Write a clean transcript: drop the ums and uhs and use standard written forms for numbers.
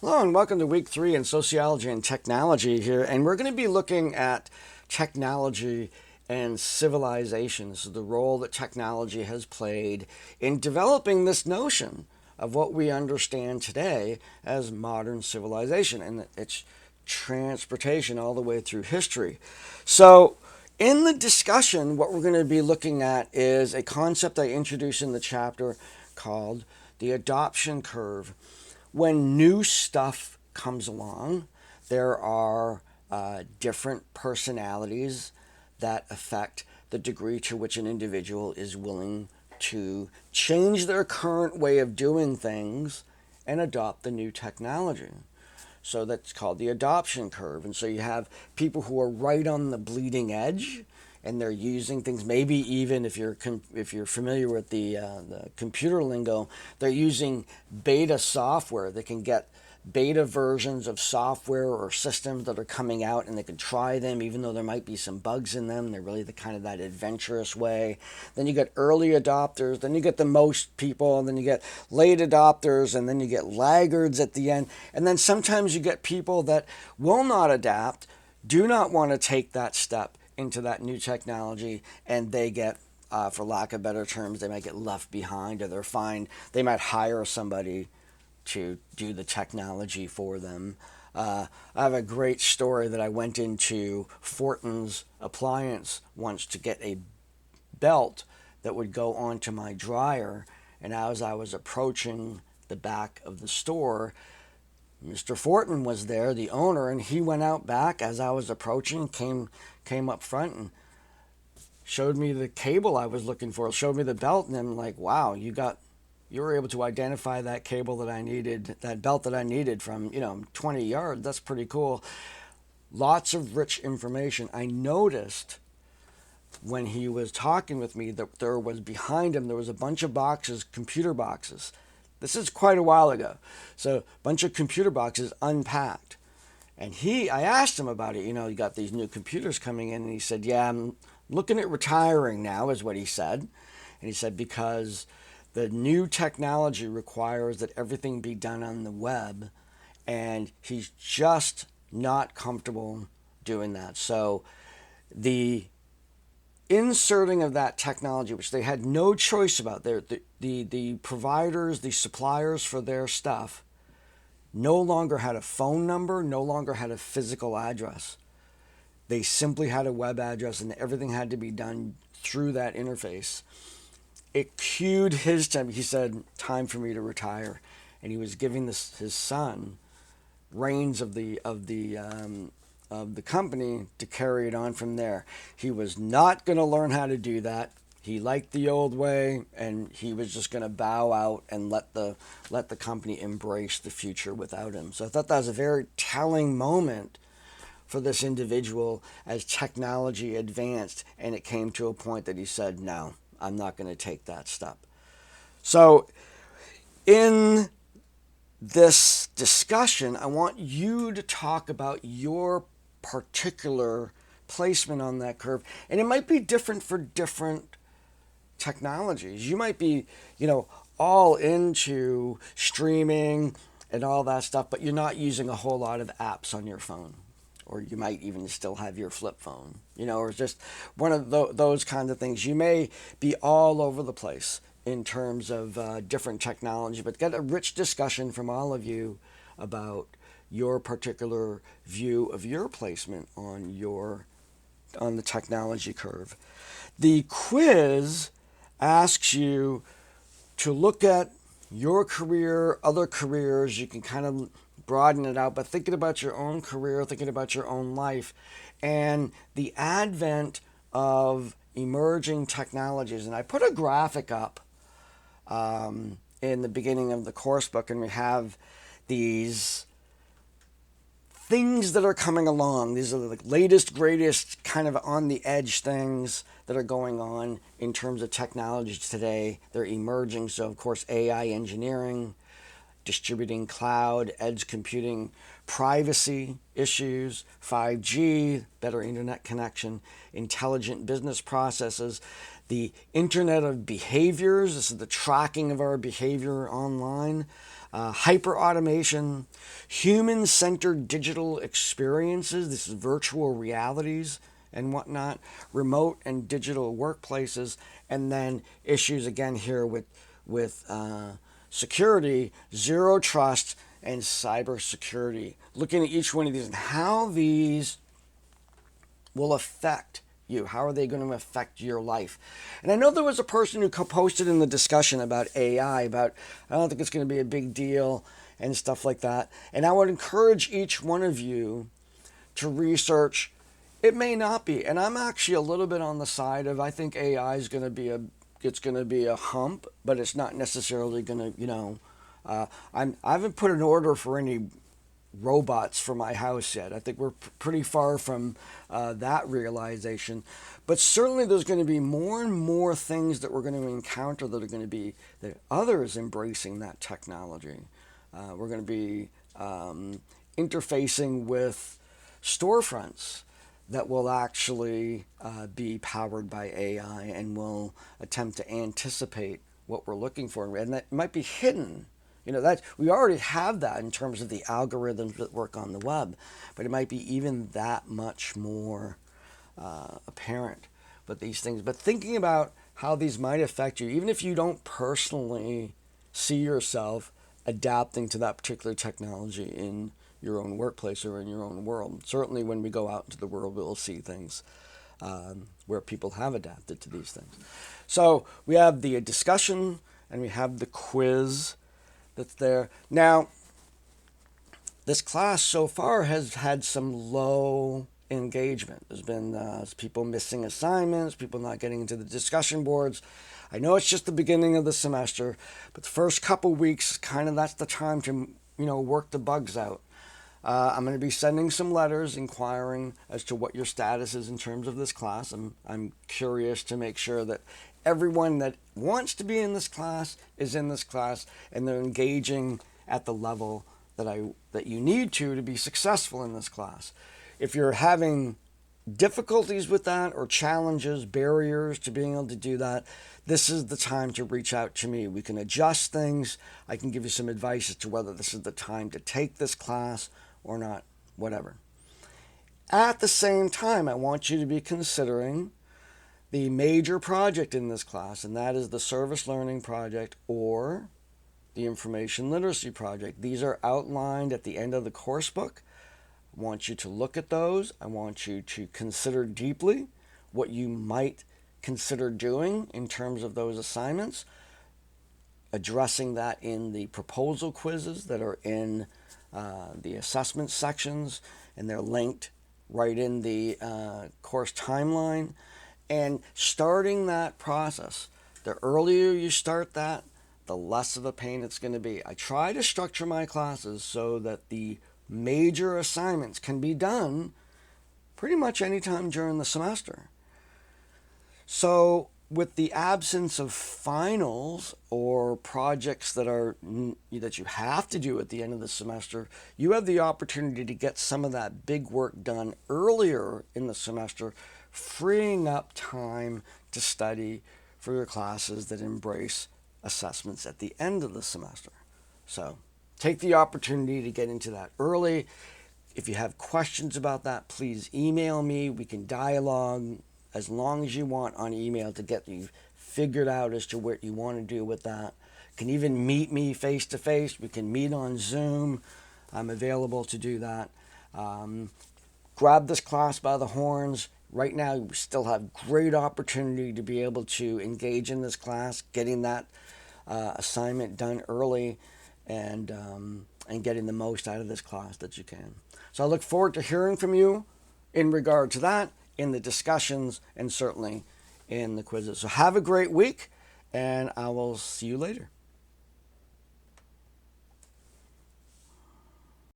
Hello and welcome to week 3 in sociology and technology here, and we're going to be looking at technology and civilization. So the role that technology has played in developing this notion of what we understand today as modern civilization and its transportation all the way through history. So in the discussion, what we're going to be looking at is a concept I introduced in the chapter called the adoption curve. When new stuff comes along, there are different personalities that affect the degree to which an individual is willing to change their current way of doing things and adopt the new technology. So that's called the adoption curve. And so you have people who are right on the bleeding edge, and they're using things. Maybe even if you're familiar with the computer lingo, they're using beta software. They can get beta versions of software or systems that are coming out, and they can try them even though there might be some bugs in them. They're really the kind of that adventurous way. Then you get early adopters, then you get the most people, and then you get late adopters, and then you get laggards at the end. And then sometimes you get people that will not adapt, do not want to take that step into that new technology, and they get for lack of better terms, they might get left behind, or they might hire somebody to do the technology for them. I have a great story that I went into Fortin's Appliance once to get a belt that would go onto my dryer, and as I was approaching the back of the store, Mr. Fortin was there, the owner, and he went out back as I was approaching, came up front and showed me the cable I was looking for, showed me the belt, and I'm like, wow, you were able to identify that cable that I needed, that belt that I needed from, 20 yards. That's pretty cool. Lots of rich information. I noticed when he was talking with me that there was behind him, there was a bunch of boxes, computer boxes. This is quite a while ago. So a bunch of computer boxes unpacked. And I asked him about it. You got these new computers coming in, and he said, yeah, I'm looking at retiring now, is what he said. And he said, because the new technology requires that everything be done on the web, and he's just not comfortable doing that. So the inserting of that technology, which they had no choice about, the providers, the suppliers for their stuff, no longer had a phone number, no longer had a physical address. They simply had a web address, and everything had to be done through that interface. It cued his time. He said, time for me to retire. And he was giving his son reins of the company to carry it on from there. He was not going to learn how to do that. He liked the old way, and he was just going to bow out and let the company embrace the future without him. So I thought that was a very telling moment for this individual as technology advanced, and it came to a point that he said, no, I'm not going to take that step. So in this discussion, I want you to talk about your particular placement on that curve. And it might be different for different technologies. You might be, all into streaming and all that stuff, but you're not using a whole lot of apps on your phone. Or you might even still have your flip phone, or just one of those kind of things. You may be all over the place in terms of different technology, but get a rich discussion from all of you about your particular view of your placement on the technology curve. The quiz asks you to look at your career, other careers. You can kind of broaden it out, but thinking about your own career, thinking about your own life, and the advent of emerging technologies. And I put a graphic up in the beginning of the course book, and we have these things that are coming along. These are the latest, greatest, kind of on the edge things that are going on in terms of technology today. They're emerging. So, of course, AI engineering, distributing cloud, edge computing, privacy issues, 5G, better internet connection, intelligent business processes, the Internet of Behaviors. This is the tracking of our behavior online. hyper-automation, human-centered digital experiences, this is virtual realities and whatnot, remote and digital workplaces, and then issues again here with security, zero trust, and cybersecurity. Looking at each one of these and how these will affect you. How are they going to affect your life? And I know there was a person who posted in the discussion about AI, about I don't think it's going to be a big deal and stuff like that. And I would encourage each one of you to research. It may not be. And I'm actually a little bit on the side of I think AI is going to be a hump, but it's not necessarily going to, I haven't put an order for any robots for my house yet. I think we're pretty far from that realization. But certainly there's going to be more and more things that we're going to encounter that are going to be that others embracing that technology. We're going to be interfacing with storefronts that will actually be powered by AI and will attempt to anticipate what we're looking for. And that might be hidden. That we already have that in terms of the algorithms that work on the web, but it might be even that much more apparent. But these things, but thinking about how these might affect you, even if you don't personally see yourself adapting to that particular technology in your own workplace or in your own world. Certainly when we go out into the world, we'll see things where people have adapted to these things. So we have the discussion and we have the quiz that's there. Now, this class so far has had some low engagement. There's been people missing assignments, people not getting into the discussion boards. I know it's just the beginning of the semester, but the first couple weeks, kind of that's the time to, work the bugs out. I'm going to be sending some letters inquiring as to what your status is in terms of this class. I'm curious to make sure that everyone that wants to be in this class is in this class and they're engaging at the level that you need to be successful in this class. If you're having difficulties with that or challenges, barriers to being able to do that, this is the time to reach out to me. We can adjust things. I can give you some advice as to whether this is the time to take this class or not, whatever. At the same time, I want you to be considering the major project in this class, and that is the Service Learning Project or the Information Literacy Project. These are outlined at the end of the course book. I want you to look at those. I want you to consider deeply what you might consider doing in terms of those assignments, addressing that in the proposal quizzes that are in the assessment sections, and they're linked right in the course timeline. And starting that process, the earlier you start that, the less of a pain it's going to be. I try to structure my classes so that the major assignments can be done pretty much any time during the semester. So with the absence of finals or projects that you have to do at the end of the semester, you have the opportunity to get some of that big work done earlier in the semester, freeing up time to study for your classes that embrace assessments at the end of the semester. So take the opportunity to get into that early. If you have questions about that, please email me. We can dialogue as long as you want on email to get you figured out as to what you want to do with that. You can even meet me face to face. We can meet on Zoom. I'm available to do that. Grab this class by the horns. Right now, we still have great opportunity to be able to engage in this class, getting that assignment done early and getting the most out of this class that you can. So I look forward to hearing from you in regard to that, in the discussions, and certainly in the quizzes. So have a great week, and I will see you later.